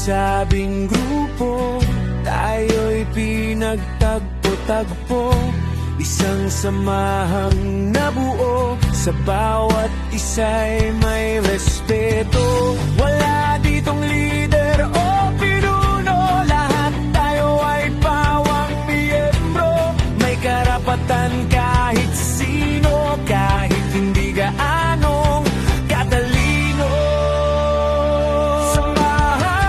sabing grupo, tayo'y pinagtagpo-tagpo, isang samahang nabuo, sa bawat isa'y may respeto. Wala ditong leader o pinuno, lahat tayo ay pawang miyembro. May karapatan kahit sino, kahit hindi gaanong katalino. Samahang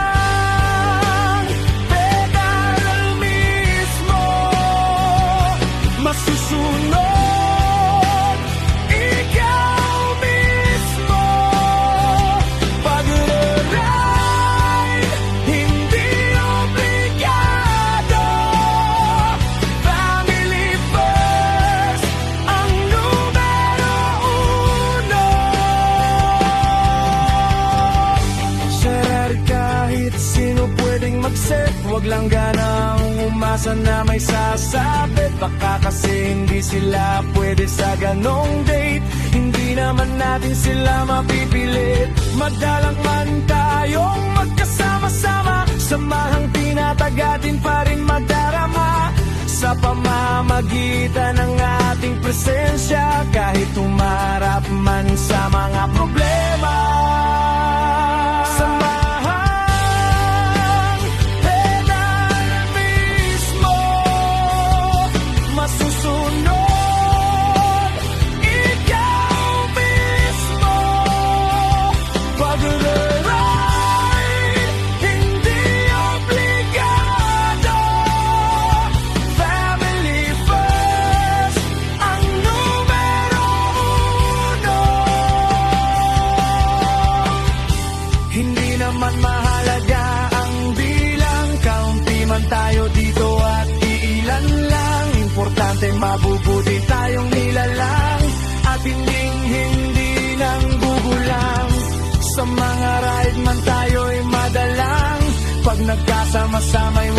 pedal mismo, masusunod ikaw mismo. Pag-ride, hindi obligado. Family first, ang numero uno. Shared, kahit sino pwedeng mag-set, wag lang ganang umasa na may sasabit. Baka kasi hindi sila pwede sa ganong date, hindi naman natin sila mapipilit. Madalang man tayong magkasama-sama, samahang tinatagatin pa rin madarama, sa pamamagitan ng ating presensya, kahit tumarap man sa mga problema. Samahang pedal mismo, masusunod ikaw mismo. Pag-ride, hindi obligado. Family first, ang numero uno. Hindi naman mahalaga ang bilang, kaunti man tayo dito at iilan lang. Importante mabubuti tayong nilalang, at hindi nang gugulang. Sa mga ride man tayo'y madalang, pag nagkasama-sama'y